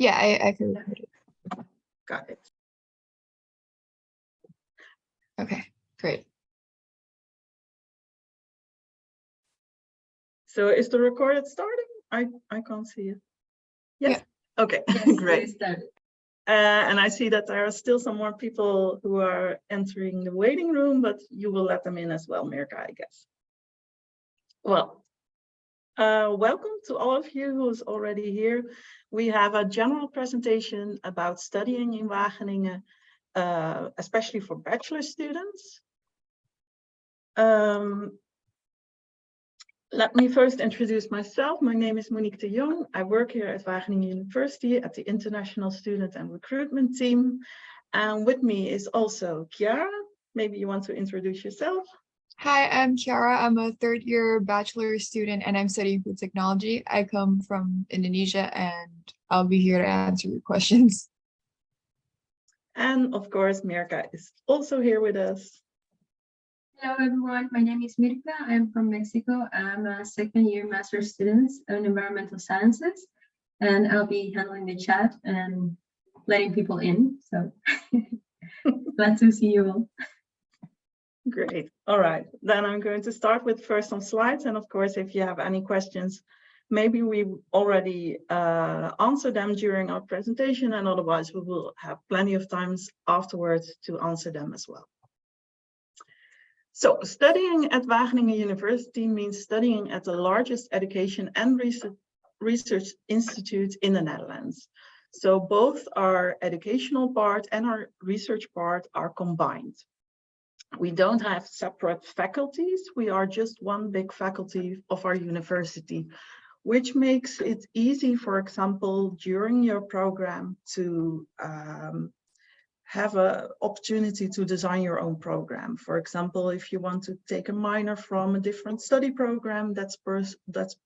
Yeah, I can record it. Got it. Okay, great. So is the recorded starting? I can't see it. Yes. Yeah. Okay, Yes, great. And I see that there are still some more people who are entering the waiting room, but you will let them in as well, Mirka, I guess. Well, welcome to all of you who's already here. We have a general presentation about studying in Wageningen, especially for bachelor students. Let me first introduce myself. My name is Moniek de Jong. I work here at Wageningen University at the International Student and Recruitment Team. And with me is also Chiara. Maybe you want to introduce yourself. Hi, I'm Chiara. I'm a third-year bachelor student and I'm studying food technology. I come from Indonesia and I'll be here to answer your questions. And of course, Mirka is also here with us. Hello everyone, my name is Mirka. I'm from Mexico. I'm a second-year master's student in environmental sciences, and I'll be handling the chat and letting people in. So glad to see you all. Great. All right, then I'm going to start with first some slides. And of course, if you have any questions, maybe we already answered them during our presentation, and otherwise we will have plenty of times afterwards to answer them as well. So studying at Wageningen University means studying at the largest education and research institute in the Netherlands. So both our educational part and our research part are combined. We don't have separate faculties. We are just one big faculty of our university, which makes it easy, for example, during your program to have an opportunity to design your own program. For example, if you want to take a minor from a different study program, that's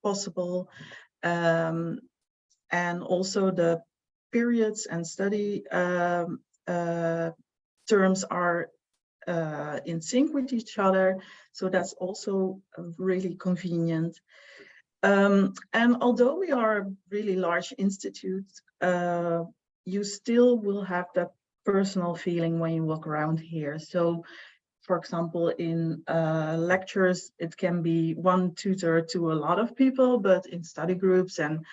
possible. And also the periods and study terms are in sync with each other. So that's also really convenient. And although we are a really large institute, you still will have that personal feeling when you walk around here. So for example, in lectures, it can be one tutor to a lot of people, but in study groups and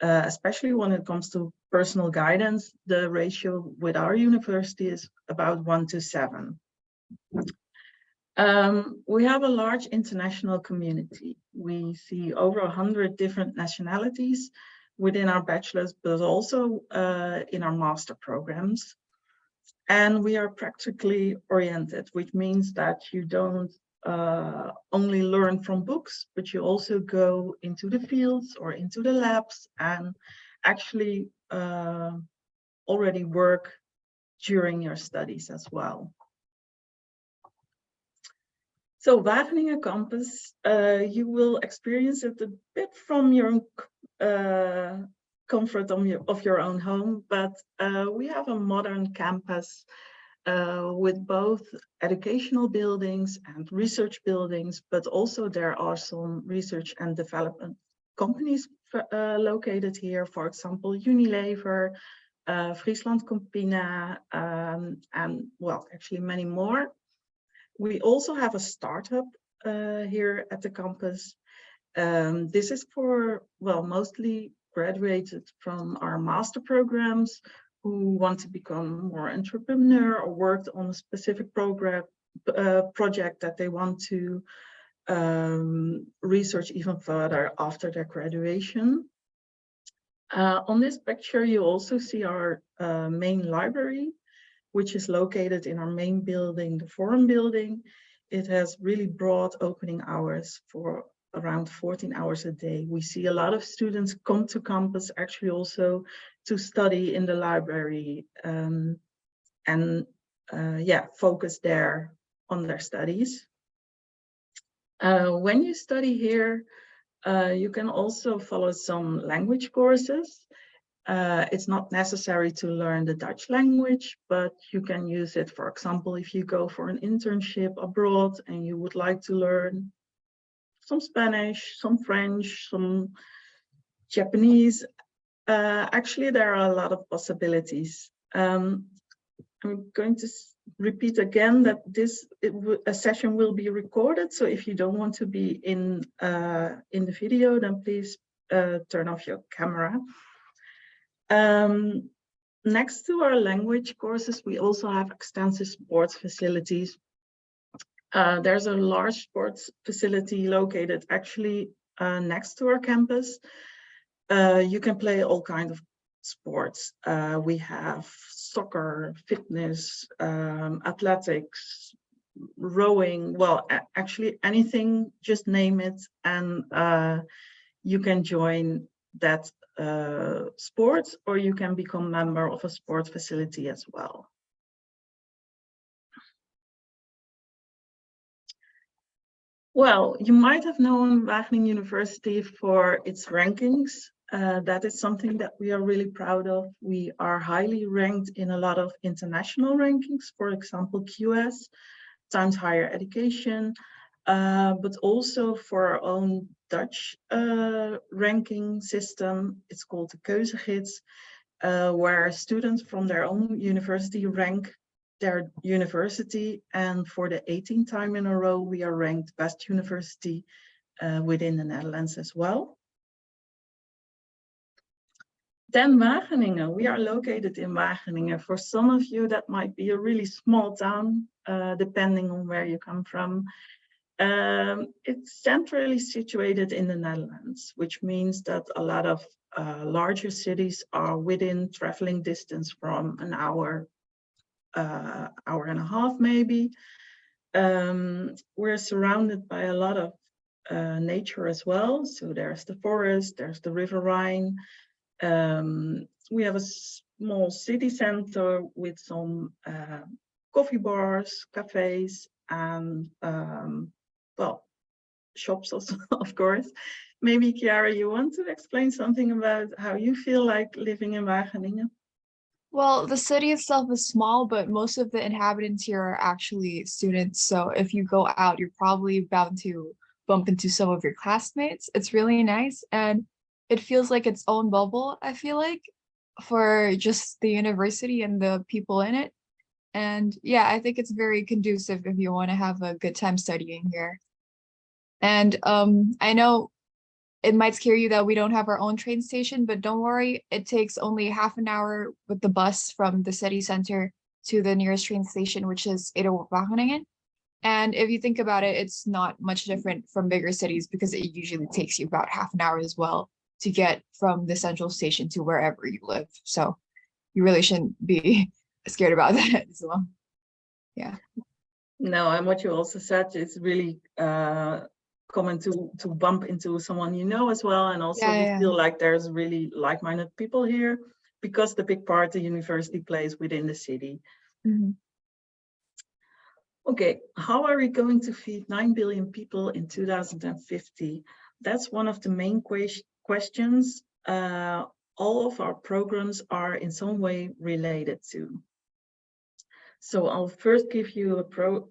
especially when it comes to personal guidance, the ratio with our university is about 1:7. We have a large international community. We see over 100 different nationalities within our bachelor's, but also in our master programs. And we are practically oriented, which means that you don't only learn from books, but you also go into the fields or into the labs and actually already work during your studies as well. So Wageningen campus, you will experience it a bit from your comfort of your own home, but we have a modern campus with both educational buildings and research buildings, but also there are some research and development companies located here, for example, Unilever, Friesland Campina, and well, actually many more. We also have a startup here at the campus. This is for, well, mostly graduated from our master programs who want to become more entrepreneur or worked on a specific project that they want to research even further after their graduation. On this picture, you also see our main library, which is located in our main building, the Forum building. It has really broad opening hours for around 14 hours a day. We see a lot of students come to campus actually also to study in the library and yeah, focus there on their studies. When you study here, you can also follow some language courses. It's not necessary to learn the Dutch language, but you can use it, for example, if you go for an internship abroad and you would like to learn some Spanish, some French, some Japanese. Actually, there are a lot of possibilities. I'm going to repeat again that a session will be recorded. So if you don't want to be in the video, then please turn off your camera. Next to our language courses, we also have extensive sports facilities. There's a large sports facility located actually next to our campus. You can play all kinds of sports. We have soccer, fitness, athletics, rowing, well, actually anything, just name it, and you can join that sport, or you can become a member of a sport facility as well. Well, you might have known Wageningen University for its rankings. That is something that we are really proud of. We are highly ranked in a lot of international rankings, for example, QS, Times Higher Education, but also for our own Dutch ranking system. It's called the Keuzegids, where students from their own university rank their university, and for the 18th time in a row, we are ranked best university within the Netherlands as well. Then Wageningen, we are located in Wageningen. For some of you, that might be a really small town, depending on where you come from. It's centrally situated in the Netherlands, which means that a lot of larger cities are within traveling distance from an hour, hour and a half maybe. We're surrounded by a lot of nature as well. So there's the forest, there's the River Rhine. We have a small city center with some coffee bars, cafes, and well, shops also, of course. Maybe Chiara, you want to explain something about how you feel like living in Wageningen? Well, the city itself is small, but most of the inhabitants here are actually students. So if you go out, you're probably bound to bump into some of your classmates. It's really nice, and it feels like its own bubble, I feel like, for just the university and the people in it. And yeah, I think it's very conducive if you want to have a good time studying here. And I know it might scare you that we don't have our own train station, but don't worry, it takes only half an hour with the bus from the city center to the nearest train station, which is Wageningen. And if you think about it, it's not much different from bigger cities because it usually takes you about half an hour as well to get from the central station to wherever you live. So you really shouldn't be scared about that as well. Yeah. No, and what you also said, it's really common to bump into someone you know as well, and also we feel like there's really like-minded people here because the big part the university plays within the city. Mm-hmm. Okay, how are we going to feed 9 billion people in 2050? That's one of the main questions all of our programs are in some way related to. So I'll first give you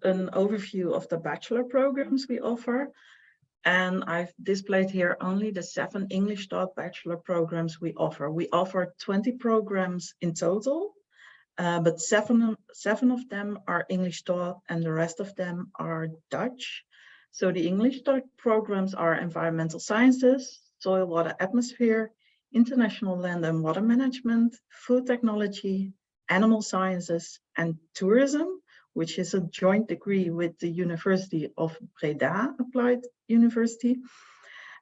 an overview of the bachelor programs we offer. And I've displayed here only the 7 English taught bachelor programs we offer. We offer 20 programs in total, but seven of them are English taught and the rest of them are Dutch. So the English taught programs are environmental sciences, soil, water, atmosphere, international land and water management, food technology, animal sciences, and tourism, which is a joint degree with the University of Breda Applied University.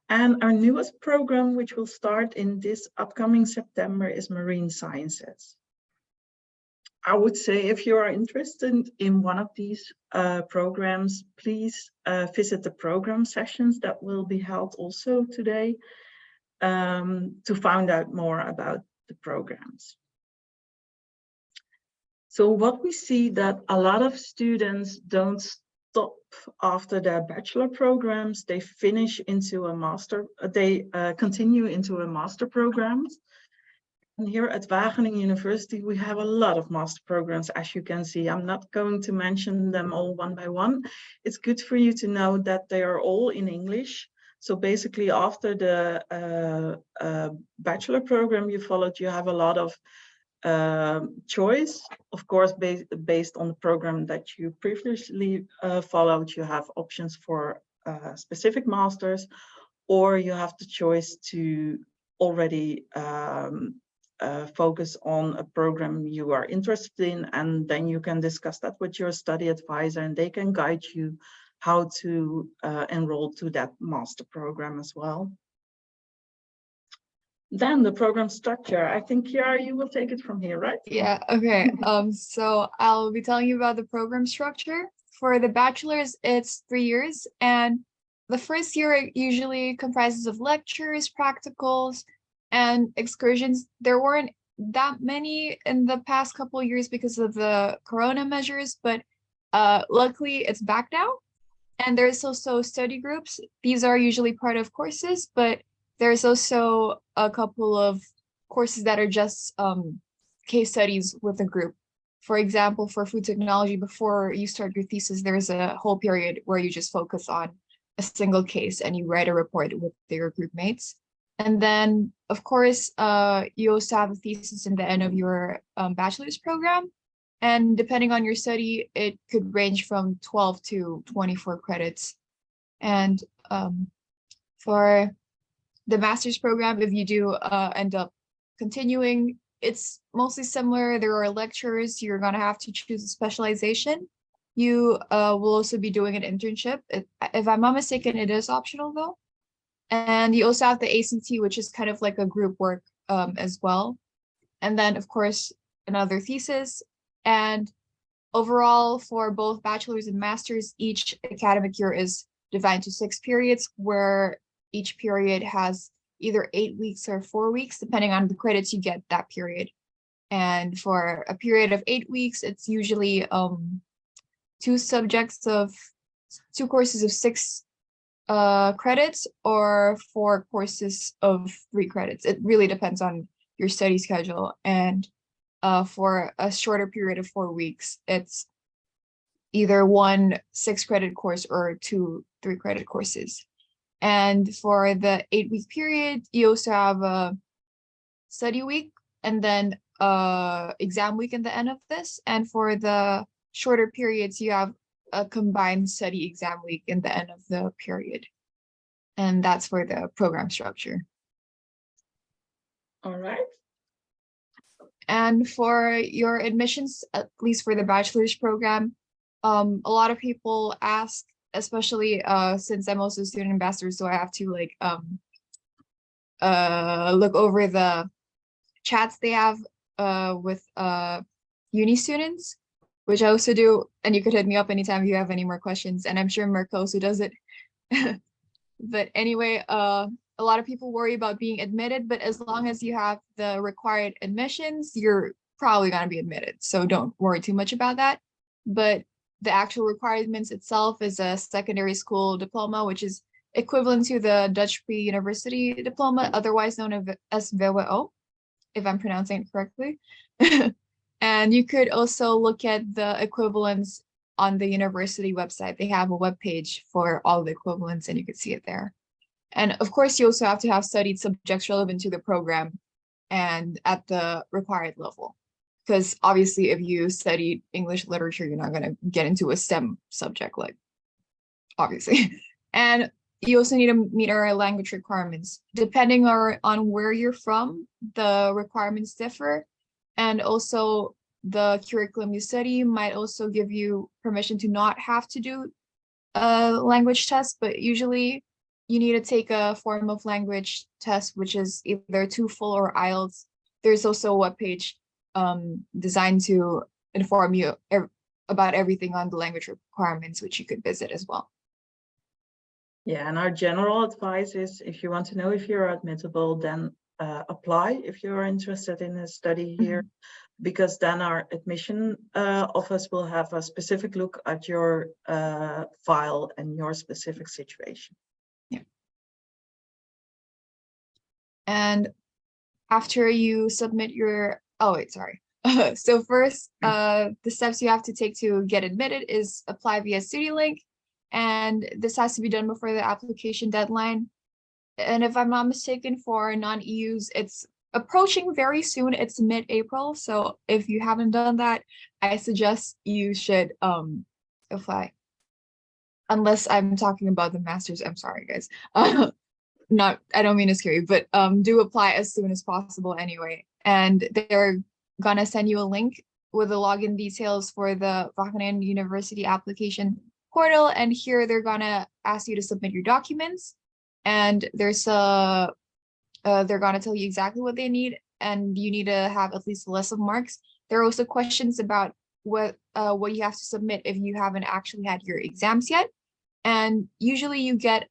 And our newest program, which will start in this upcoming September, is Marine Sciences. I would say if you are interested in one of these programs, please visit the program sessions that will be held also today to find out more about the programs. So what we see that a lot of students don't stop after their bachelor programs, they finish into a master, they continue into a master program. And here at Wageningen University, we have a lot of master programs, as you can see. I'm not going to mention them all one by one. It's good for you to know that they are all in English. So basically, after the bachelor program you followed, you have a lot of choice. Of course, based on the program that you previously followed, you have options for specific masters, or you have the choice to already focus on a program you are interested in, and then you can discuss that with your study advisor, and they can guide you how to enroll to that master program as well. Then the program structure. I think, Kiara, you will take it from here, right? Yeah, okay. So I'll be telling you about the program structure. For the bachelor's, it's 3 years, and the first year usually comprises of lectures, practicals, and excursions. There weren't that many in the past couple of years because of the corona measures, but luckily it's back now. And there's also study groups. These are usually part of courses, but there's also a couple of courses that are just case studies with a group. For example, for food technology, before you start your thesis, there's a whole period where you just focus on a single case and you write a report with your group mates. And then, of course, you also have a thesis in the end of your bachelor's program. And depending on your study, it could range from 12 to 24 credits. And for the master's program, if you do end up continuing, it's mostly similar. There are lectures. You're going to have to choose a specialization. You will also be doing an internship. If I'm not mistaken, it is optional though. And you also have the ACT, which is kind of like a group work as well. And then, of course, another thesis. And overall, for both bachelor's and master's, each academic year is divided into 6 periods, where each period has either 8 weeks or 4 weeks, depending on the credits you get that period. And for a period of 8 weeks, it's usually 2 courses of 6 credits, or 4 courses of 3 credits. It really depends on your study schedule. And for a shorter period of 4 weeks, it's either 1 6-credit course or 2 3-credit courses. And for the 8-week period, you also have a study week and then exam week in the end of this. And for the shorter periods, you have a combined study exam week in the end of the period. And that's for the program structure. All right. And for your admissions, at least for the bachelor's program, a lot of people ask, especially since I'm also a student ambassador, so I have to like look over the chats they have with uni students, which I also do. And you could hit me up anytime if you have any more questions. And I'm sure Mirko also does it. But anyway, a lot of people worry about being admitted, but as long as you have the required admissions, you're probably going to be admitted. So don't worry too much about that. But the actual requirements itself is a secondary school diploma, which is equivalent to the Dutch pre-university diploma, otherwise known as WO, if I'm pronouncing it correctly. And you could also look at the equivalents on the university website. They have a web page for all the equivalents, and you could see it there. And of course, you also have to have studied subjects relevant to the program and at the required level. Because obviously, if you studied English literature, you're not going to get into a STEM subject, like, obviously. And you also need to meet our language requirements. Depending on where you're from, the requirements differ. And also, the curriculum you study might also give you permission to not have to do a language test, but usually you need to take a form of language test, which is either TOEFL or IELTS. There's also a webpage designed to inform you about everything on the language requirements, which you could visit as well. Yeah, and our general advice is, if you want to know if you're admittable, then apply if you're interested in a study here, because then our admission office will have a specific look at your file and your specific situation. Yeah. And after you submit your, oh wait, sorry. So first, the steps you have to take to get admitted is apply via StudyLink. and this has to be done before the application deadline. And if I'm not mistaken, for non-EUs, it's approaching very soon. It's mid-April. So if you haven't done that, I suggest you should apply. Unless I'm talking about the masters. I'm sorry, guys. I don't mean to scare you, but do apply as soon as possible anyway. And they're gonna send you a link with the login details for the Wageningen University application portal. And here they're gonna ask you to submit your documents. And there's they're gonna tell you exactly what they need, and you need to have at least a list of marks. There are also questions about what you have to submit if you haven't actually had your exams yet. And usually you get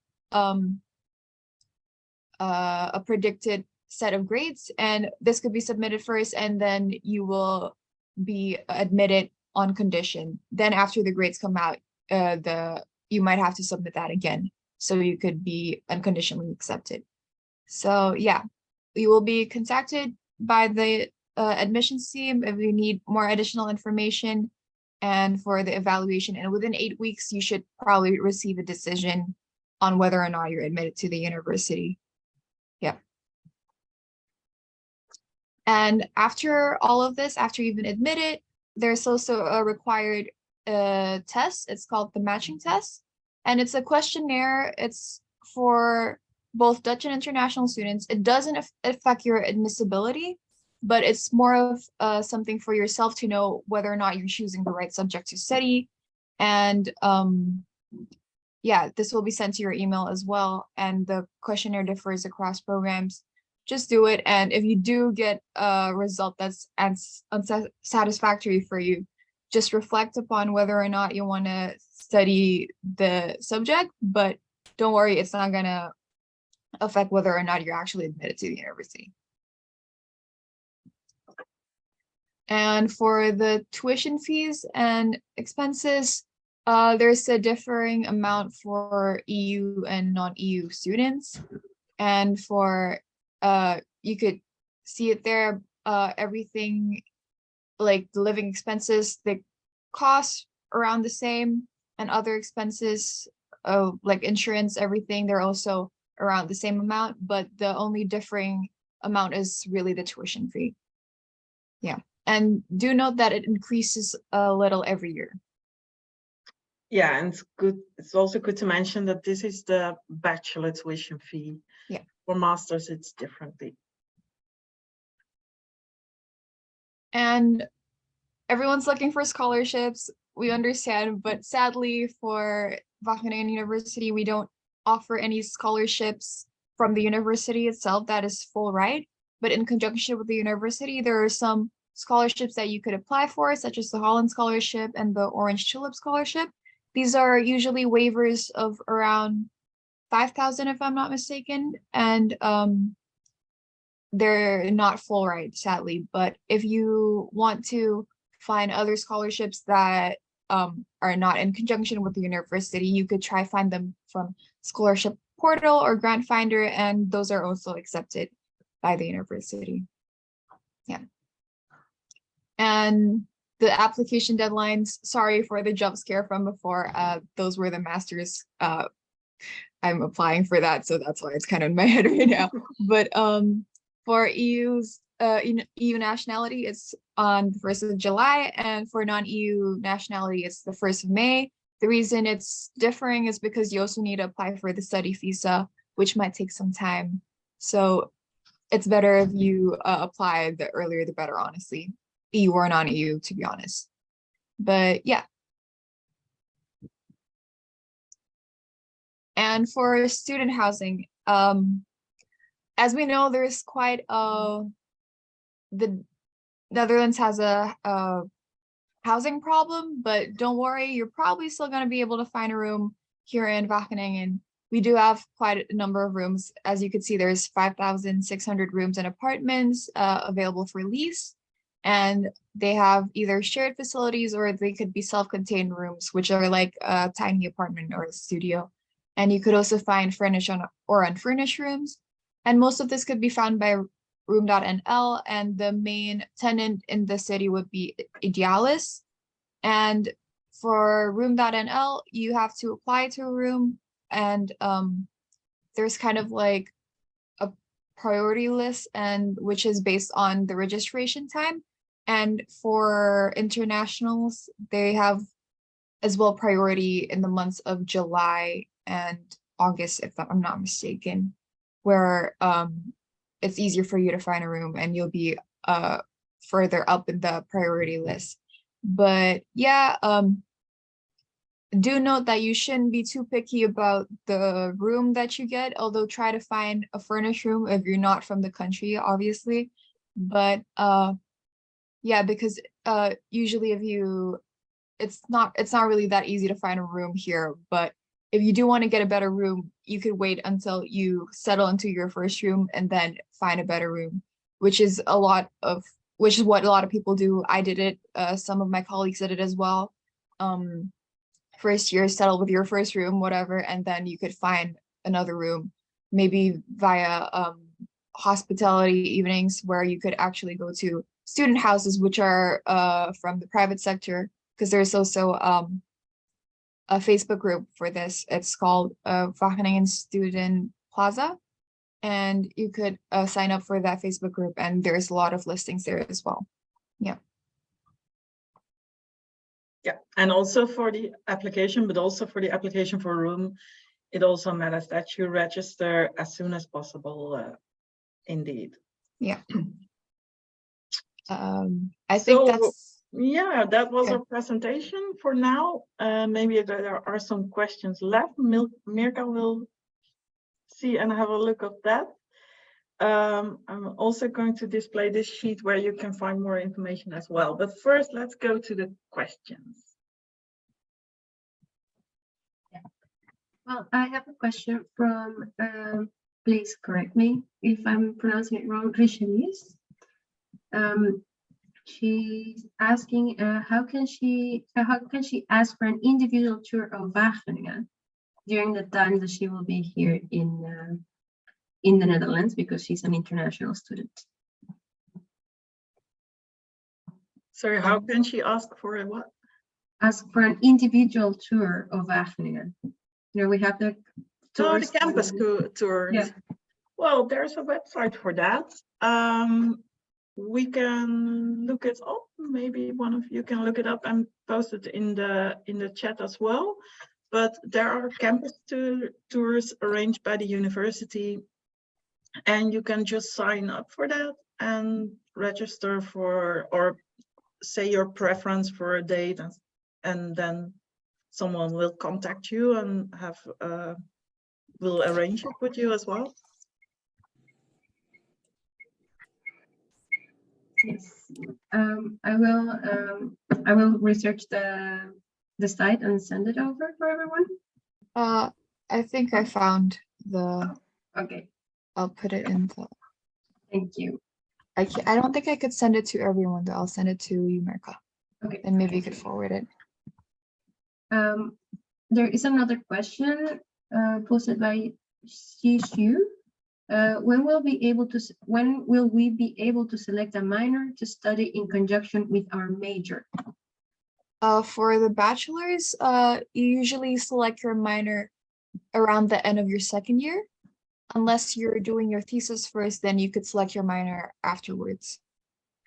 a predicted set of grades, and this could be submitted first, and then you will be admitted on condition. Then after the grades come out, you might have to submit that again, so you could be unconditionally accepted. So yeah, you will be contacted by the admissions team if you need more additional information and for the evaluation. And within 8 weeks, you should probably receive a decision on whether or not you're admitted to the university. Yeah. And after all of this, after you've been admitted, there's also a required test. It's called the matching test. And it's a questionnaire. It's for both Dutch and international students. It doesn't affect your admissibility, but it's more of something for yourself to know whether or not you're choosing the right subject to study. And yeah, this will be sent to your email as well. And the questionnaire differs across programs. Just do it. And if you do get a result that's unsatisfactory for you, just reflect upon whether or not you want to study the subject. But don't worry, it's not going to affect whether or not you're actually admitted to the university. And for the tuition fees and expenses, there's a differing amount for EU and non-EU students. And for, you could see it there, everything like the living expenses, the costs around the same, and other expenses, like insurance, everything, they're also around the same amount, but the only differing amount is really the tuition fee. Yeah, and do note that it increases a little every year. Yeah, and it's good. It's also good to mention that this is the bachelor tuition fee. Yeah. For masters, it's differently. And everyone's looking for scholarships. We understand, but sadly for Wageningen University, we don't offer any scholarships from the university itself that is full ride. But in conjunction with the university, there are some scholarships that you could apply for, such as the Holland Scholarship and the Orange Tulip Scholarship. These are usually waivers of around 5,000, if I'm not mistaken, and they're not full ride, sadly. But if you want to find other scholarships that are not in conjunction with the university, you could try find them from Scholarship Portal or Grant Finder, and those are also accepted by the university. Yeah. And the application deadlines, sorry for the jump scare from before, those were the masters. I'm applying for that, so that's why it's kind of in my head right now. But for EU's EU nationality, it's on the 1st of July, and for non-EU nationality, it's the 1st of May. The reason it's differing is because you also need to apply for the study visa, which might take some time. So it's better if you apply the earlier the better, honestly, EU or non-EU, to be honest. But yeah. And for student housing, as we know, there's quite the Netherlands has a housing problem, but don't worry, you're probably still going to be able to find a room here in Wageningen. We do have quite a number of rooms. As you can see, there's 5,600 rooms and apartments available for lease. And they have either shared facilities or they could be self-contained rooms, which are like a tiny apartment or a studio. And you could also find furnished or unfurnished rooms. And most of this could be found by room.nl, and the main tenant in the city would be Idealis. And for room.nl, you have to apply to a room, and there's kind of like a priority list, and which is based on the registration time. And for internationals, they have as well priority in the months of July and August, if I'm not mistaken, where it's easier for you to find a room and you'll be further up in the priority list. But yeah, do note that you shouldn't be too picky about the room that you get, although try to find a furnished room if you're not from the country, obviously. But yeah, because usually if you, it's not really that easy to find a room here, but if you do want to get a better room, you could wait until you settle into your first room and then find a better room, which is what a lot of people do. I did it. Some of my colleagues did it as well. First year, settle with your first room, whatever, and then you could find another room, maybe via hospitality evenings, where you could actually go to student houses, which are from the private sector, because there's also a Facebook group for this. It's called Wageningen Student Plaza, and you could sign up for that Facebook group, and there's a lot of listings there as well. Yeah. Yeah, and also for the application, but also for the application for a room, it also matters that you register as soon as possible, indeed. Yeah. I think that's... Yeah, that was Okay. our presentation for now. Maybe there are some questions left. Mirka will see and have a look at that. I'm also going to display this sheet where you can find more information as well. But first, let's go to the questions. Well, I have a question from, please correct me if I'm pronouncing it wrong, Richelieu's. She's asking how can she ask for an individual tour of Wageningen during the time that she will be here in the Netherlands, because she's an international student. Sorry, how can she ask for a what? Ask for an individual tour of Wageningen. You know, we have the tours, the campus tours. Yeah. Well, there's a website for that. We can look it up. Maybe one of you can look it up and post it in the chat as well. But there are campus tours arranged by the university, and you can just sign up for that and register for, or say your preference for a date, and then someone will contact you and will arrange it with you as well. Yes, I will research the site and send it over for everyone. I think I found the... Okay, I'll put it in the... thank you. I don't think I could send it to everyone, though. I'll send it to you, Mirka. Okay. And maybe you could forward it. There is another question posted by Shishu. When will we be able to select a minor to study in conjunction with our major? For the bachelors, you usually select your minor around the end of your second year. Unless you're doing your thesis first, then you could select your minor afterwards.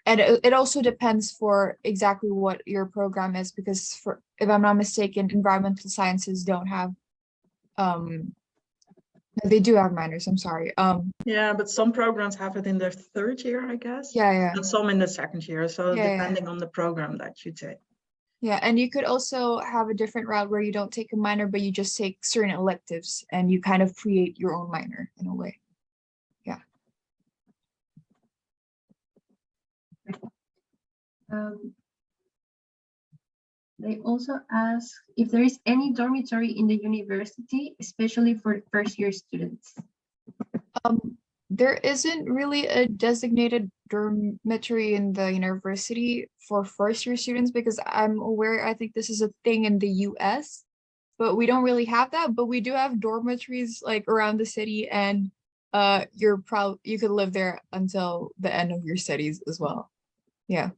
And it also depends for exactly what your program is, because if I'm not mistaken, environmental sciences don't have, they do have minors, I'm sorry. Yeah, but some programs have it in their third year, I guess. Yeah. And some in the second year. So depending on the program that you take. Yeah, and you could also have a different route where you don't take a minor, but you just take certain electives and you kind of create your own minor in a way. Yeah. They also ask if there is any dormitory in the university, especially for first year students. There isn't really a designated dormitory in the university for first year students, because I'm aware, I think this is a thing in the US, but we don't really have that. But we do have dormitories like around the city, and you could live there until the end of your studies as well. Yeah.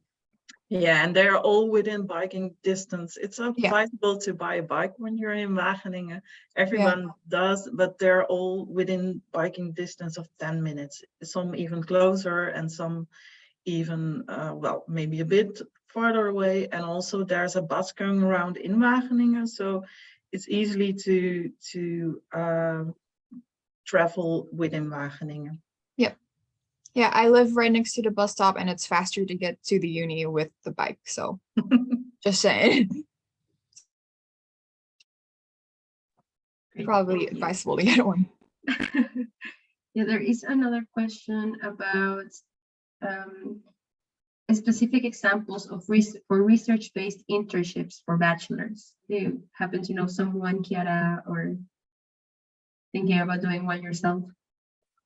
Yeah, and they're all within biking distance. It's Yeah. advisable to buy a bike when you're in Wageningen. Everyone does, but they're all within biking distance of 10 minutes. Some even closer and some even, well, maybe a bit farther away. And also there's a bus going around in Wageningen, so it's easily to travel within Wageningen. Yep. Yeah, I live right next to the bus stop and it's faster to get to the uni with the bike. So just saying. Probably advisable to get one. Yeah, there is another question about specific examples of research-based internships for bachelors. Do you happen to know someone, Kiara, or thinking about doing one yourself?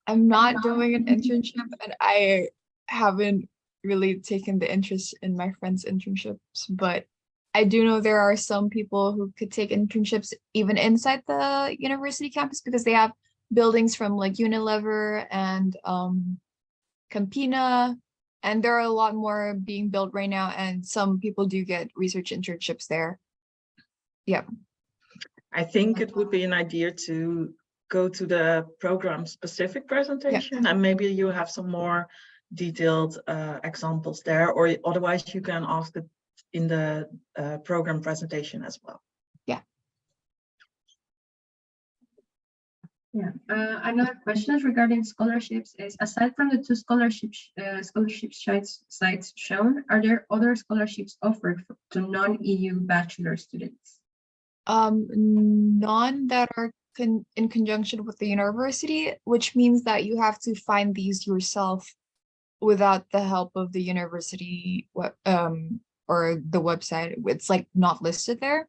I'm not doing an internship and I haven't really taken the interest in my friends' internships, but I do know there are some people who could take internships even inside the university campus because they have buildings from like Unilever and Campina, and there are a lot more being built right now, and some people do get research internships there. Yep. I think it would be an idea to go to the program specific presentation, and maybe you have some more detailed examples there, or otherwise you can ask it in the program presentation as well. Yeah. Another question regarding scholarships is, aside from the two scholarship sites shown, are there other scholarships offered to non-EU bachelor students? None that are in conjunction with the university, which means that you have to find these yourself without the help of the university or the website. It's like not listed there,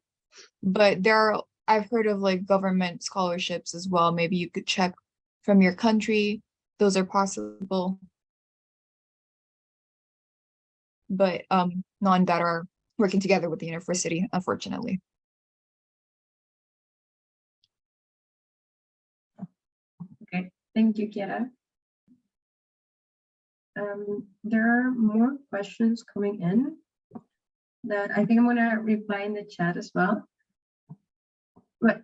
but there are, I've heard of like government scholarships as well. Maybe you could check from your country. Those are possible. But none that are working together with the university, unfortunately. Okay, thank you, Kiara. There are more questions coming in that I think I'm gonna reply in the chat as well. But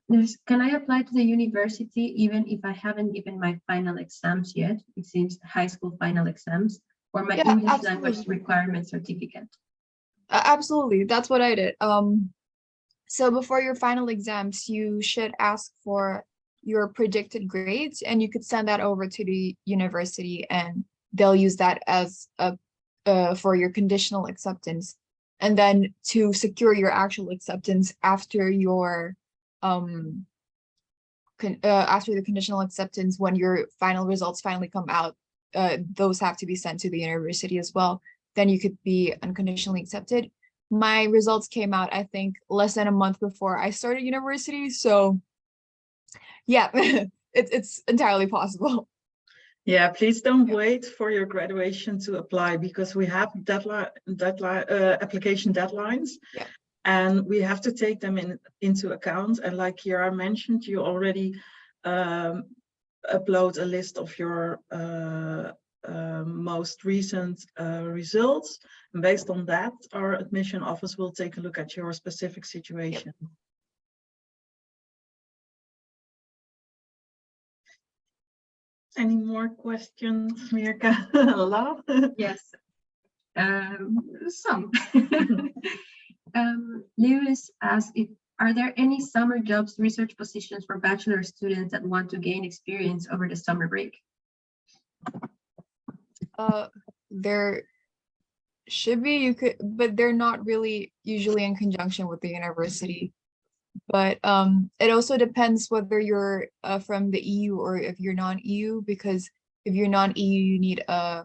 can I apply to the university even if I haven't given my final exams yet? It seems high school final exams, or my English language requirement certificate. Absolutely, that's what I did. So before your final exams, you should ask for your predicted grades, and you could send that over to the university, and they'll use that as for your conditional acceptance. And then to secure your actual acceptance after your after the conditional acceptance, when your final results finally come out, those have to be sent to the university as well. Then you could be unconditionally accepted. My results came out, I think, less than a month before I started university. So yeah, it's entirely possible. Yeah, please don't wait for your graduation to apply, because we have application deadlines. Yeah. And we have to take them into account. And like Kiara mentioned, you already upload a list of your most recent results. And based on that, our admission office will take a look at your specific situation. Yep. Any more questions, Mirka? Yes, some. Lewis asks, are there any summer jobs, research positions for bachelor students that want to gain experience over the summer break? There should be, you could, but they're not really usually in conjunction with the university. But it also depends whether you're from the EU or if you're non-EU, because if you're non-EU, you need a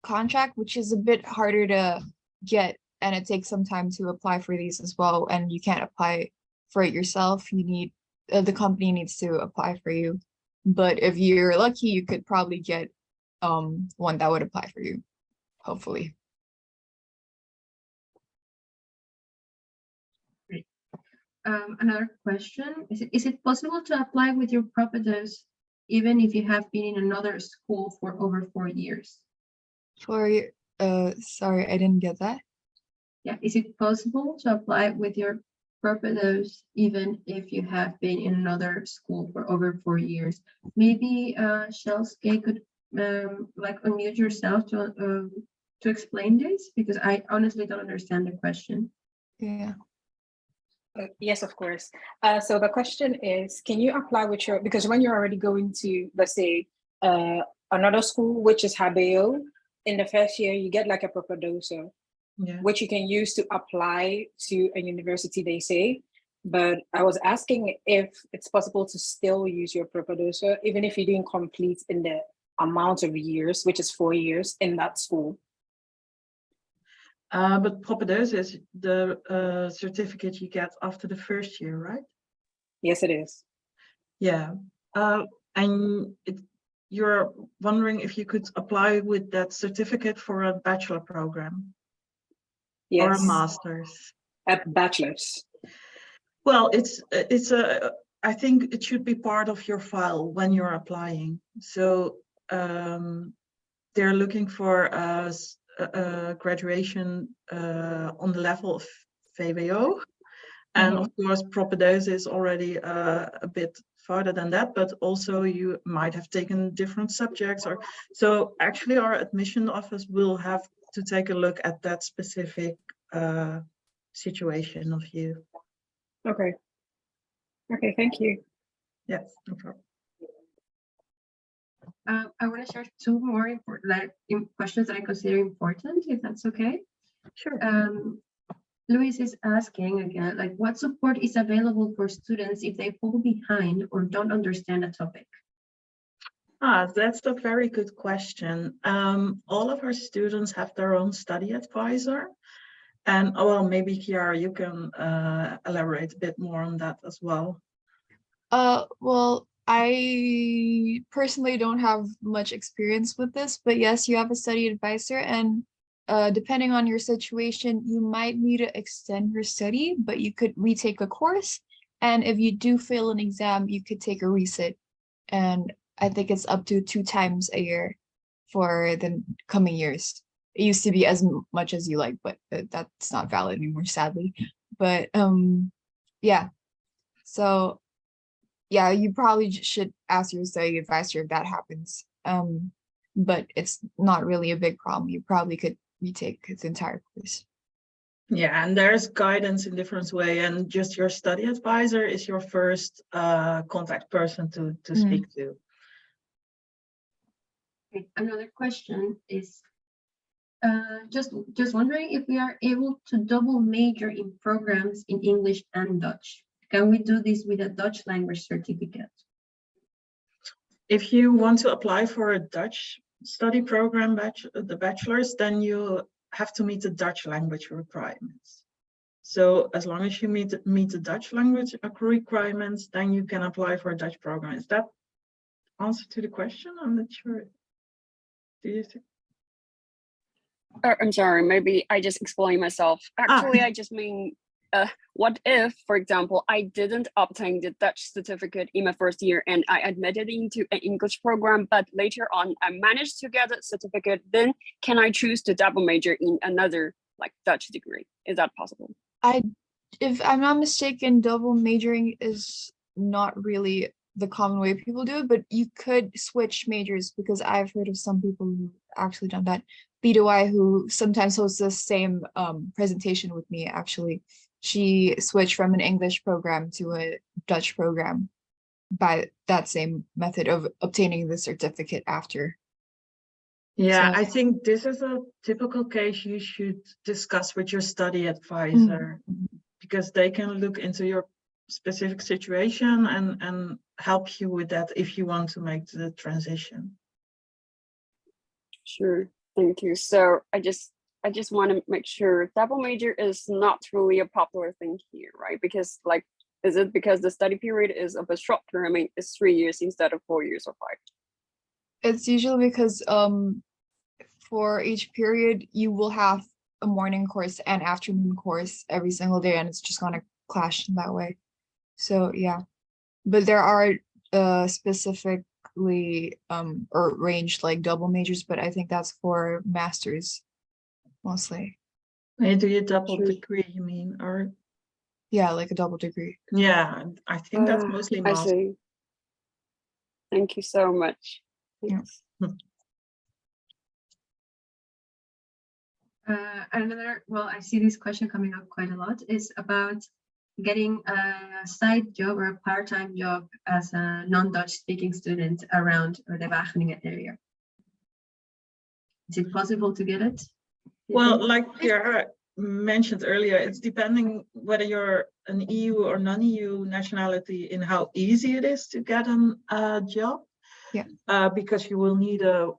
contract, which is a bit harder to get, and it takes some time to apply for these as well. And you can't apply for it yourself. You need the company needs to apply for you. But if you're lucky, you could probably get one that would apply for you, hopefully. Another question, is it possible to apply with your propedeuse even if you have been in another school for over 4 years? Sorry, I didn't get that. Yeah, is it possible to apply with your purpose even if you have been in another school for over 4 years? Maybe Shelske could like unmute yourself to explain this, because I honestly don't understand the question. Yeah. Yes, of course. So the question is, can you apply with your, because when you're already going to, let's say, another school, which is HBO, in the first year, you get like a proposal, Yeah. which you can use to apply to a university, they say. But I was asking if it's possible to still use your proposal, even if you didn't complete in the amount of years, which is 4 years in that school. But propedeuse is the certificate you get after the first year, right? Yes, it is. Yeah. And you're wondering if you could apply with that certificate for a bachelor program or a Yes, master's. a bachelor's. Well, I think it should be part of your file when you're applying. So they're looking for a graduation on the level of VWO. And of course, propedeuse is already a bit farther than that, but also you might have taken different subjects. Or so actually our admission office will have to take a look at that specific situation of you. Okay. Okay, thank you. Yes, no problem. I want to share two more important questions that I consider important, if that's okay. Sure. Luis is asking again, like, what support is available for students if they fall behind or don't understand a topic? That's a very good question. All of our students have their own study advisor. And well, maybe Kiara, you can elaborate a bit more on that as well. Well, I personally don't have much experience with this, but yes, you have a study advisor, and depending on your situation, you might need to extend your study, but you could retake a course. And if you do fail an exam, you could take a resit. And I think it's up to 2 times a year for the coming years. It used to be as much as you like, but that's not valid anymore, sadly. But yeah, so yeah, you probably should ask your study advisor if that happens. But it's not really a big problem. You probably could retake the entire course. Yeah, and there's guidance in different way, and just your study advisor is your first contact person to speak to. Okay. Another question is just wondering if we are able to double major in programs in English and Dutch. Can we do this with a Dutch language certificate? If you want to apply for a Dutch study program, the bachelor's, then you have to meet the Dutch language requirements. So as long as you meet the Dutch language requirements, then you can apply for a Dutch program. Is that answer to the question? I'm not sure. Do you think? I'm sorry, maybe I just explained myself. Actually, I just mean, what if, for example, I didn't obtain the Dutch certificate in my first year and I admitted into an English program, but later on I managed to get a certificate, then can I choose to double major in another like Dutch degree? Is that possible? If I'm not mistaken, double majoring is not really the common way people do it, but you could switch majors, because I've heard of some people who actually done that. BDY, who sometimes hosts the same presentation with me, actually, she switched from an English program to a Dutch program by that same method of obtaining the certificate after. Yeah, So, I think this is a typical case you should discuss with your study advisor, because they can look into your specific situation and help you with that if you want to make the transition. Sure, thank you. So I just want to make sure double major is not really a popular thing here, right? Because like, is it because the study period is a bit shorter? I mean, it's 3 years instead of 4 years or 5. it's usually because for each period you will have a morning course and afternoon course every single day, and it's just gonna clash in that way. So yeah, but there are specifically or ranged like double majors, but I think that's for masters mostly. Do you double Sure. degree, you mean, or? Yeah, like a double degree. Yeah, I think that's mostly I master. see. Thank you so much. Yeah. Another, well, I see this question coming up quite a lot, is about getting a side job or a part-time job as a non-Dutch speaking student around the Wageningen area. Is it possible to get it? Well, like Pierre mentioned earlier, it's depending whether you're an EU or non-EU nationality in how easy it is to get a job. Yeah. Because you will need a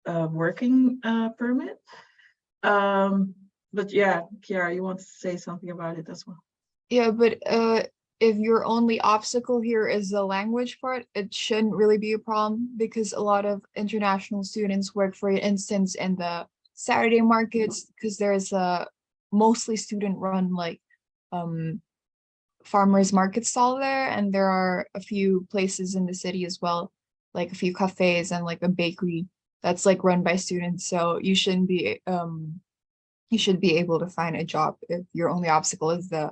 working permit. But yeah, Kiara, you want to say something about it as well? Yeah, but if your only obstacle here is the language part, it shouldn't really be a problem because a lot of international students work, for instance, in the Saturday markets, because there's a mostly student-run like farmers market stall there, and there are a few places in the city as well, like a few cafes and like a bakery that's like run by students. So you shouldn't be you should be able to find a job if your only obstacle is the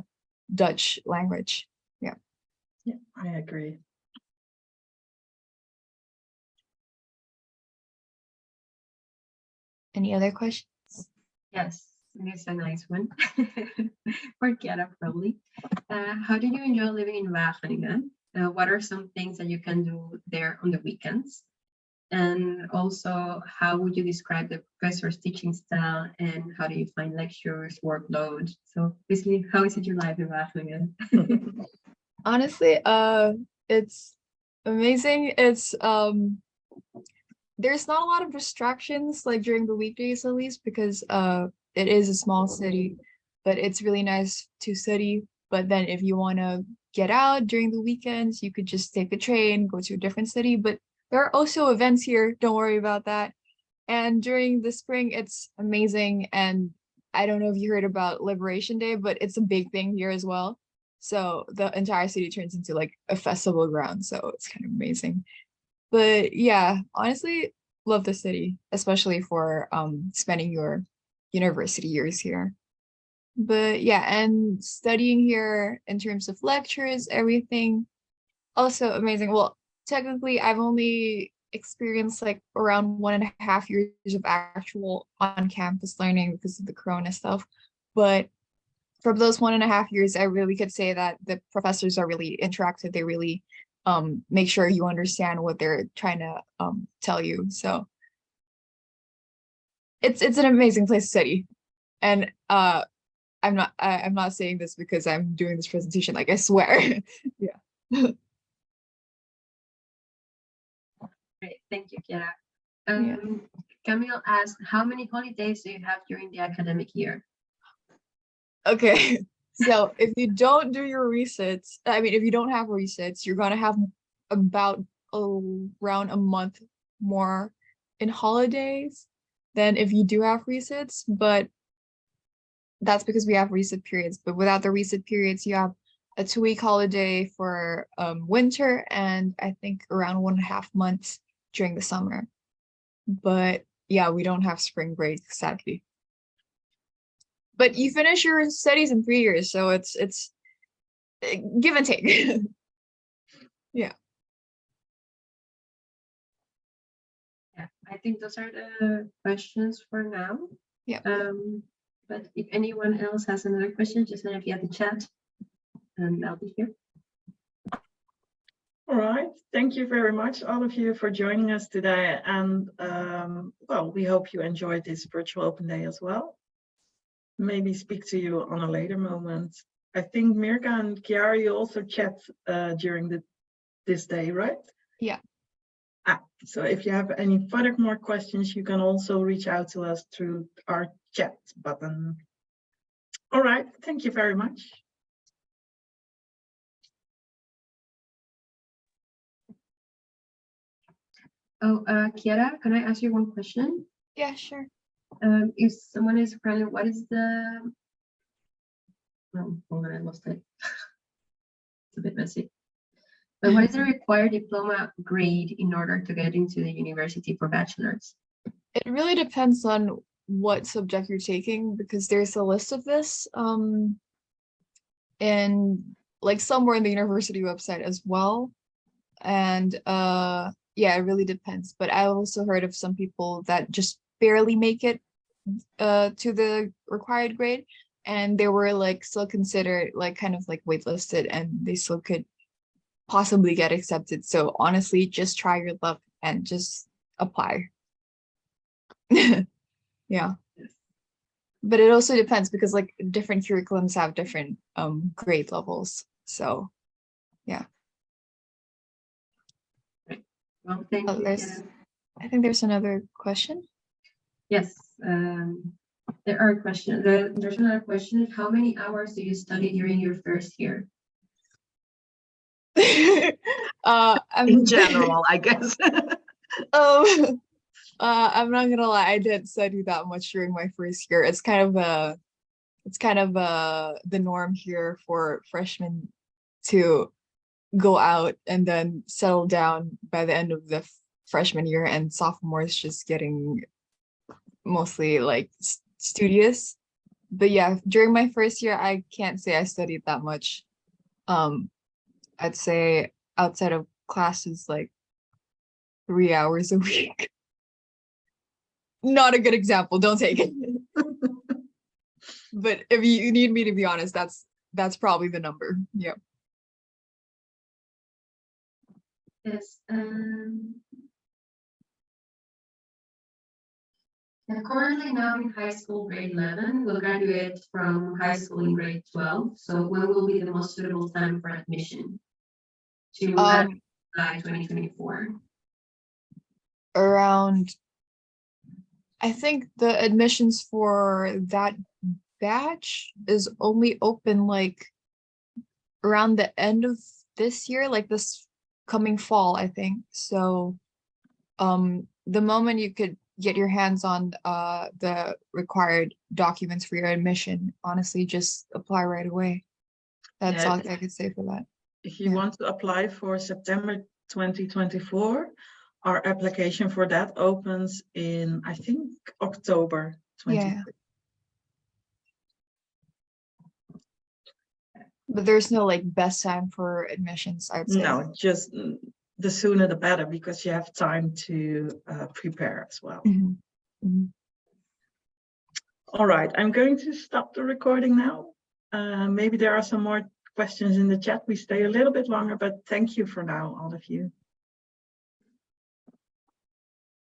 Dutch language. Yeah, I agree. Any other questions? Yes, this is a nice one. For Kiara, probably. How do you enjoy living in Wageningen? What are some things that you can do there on the weekends? And also, how would you describe the professor's teaching style and how do you find lectures, workload? So basically, how is it your life in Wageningen? Honestly, it's amazing. It's there's not a lot of distractions like during the weekdays at least because it is a small city, but it's really nice to study. But then if you want to get out during the weekends, you could just take a train, go to a different city. But there are also events here, don't worry about that. And during the spring, it's amazing. And I don't know if you heard about Liberation Day, but it's a big thing here as well. So the entire city turns into like a festival ground. So it's kind of amazing. But yeah, honestly, love the city, especially for spending your university years here. But yeah, and studying here in terms of lectures, everything, also amazing. Well, technically, I've only experienced like around 1.5 years of actual on-campus learning because of the Corona stuff. But from those 1.5 years, I really could say that the professors are really interactive. They really make sure you understand what they're trying to tell you. So it's an amazing place to study. And I'm not saying this because I'm doing this presentation, like I swear. Yeah. Great, thank you, Kiara. Yeah. Camille asked, how many holidays do you have during the academic year? Okay. So if you don't do your resits, I mean, if you don't have resits, you're gonna have about around a month more in holidays than if you do have resits, but that's because we have resit periods. But without the resit periods, you have a 2-week holiday for winter and I think around 1.5 months during the summer. But yeah, we don't have spring break, sadly. But you finish your studies in 3 years, so it's give and take. Yeah. Yeah, I think those are the questions for now. Yeah. But if anyone else has another question, just let it be at the chat and I'll be here. All right, thank you very much, all of you, for joining us today. And well, we hope you enjoyed this virtual open day as well. Maybe speak to you on a later moment. I think Mirka and Chiara, you also chat during this day, right? Yeah. So if you have any further more questions, you can also reach out to us through our chat button. All right, thank you very much. Oh, Kiara, can I ask you one question? Yeah, sure. If someone is currently, what is the, oh, hold on, I lost it. It's a bit messy. But what is the required diploma grade in order to get into the university for bachelor's? It really depends on what subject you're taking, because there's a list of this and like somewhere in the university website as well. And yeah, it really depends. But I also heard of some people that just barely make it to the required grade, and they were like still considered like kind of like waitlisted, and they still could possibly get accepted. So honestly, just try your luck and just apply. Yeah. But it also depends, because like different curriculums have different grade levels. So yeah. Well, thank you. I think there's another question. Yes, there are questions. There's another question. How many hours do you study during your first year? In general, I guess. I'm not gonna lie, I didn't study that much during my first year. It's kind of the norm here for freshmen to go out and then settle down by the end of the freshman year, and sophomores just getting mostly like studious. But yeah, during my first year, I can't say I studied that much. I'd say outside of classes, like 3 hours a week. Not a good example, don't take it. But if you need me to be honest, that's probably the number. Yeah. Yes. And currently now in high school, grade 11, will graduate from high school in grade 12. So when will be the most suitable time for admission to July 2024? Around, I think the admissions for that batch is only open like around the end of this year, like this coming fall, I think. So the moment you could get your hands on the required documents for your admission, honestly, just apply right away. That's all I could say for that. If you want to apply for September 2024, our application for that opens in, I think, October 2023. Yeah. But there's no like best time for admissions, I'd say. No, just the sooner the better, because you have time to prepare as well. Mhm. Mhm. All right, I'm going to stop the recording now. Maybe there are some more questions in the chat. We stay a little bit longer, but thank you for now, all of you.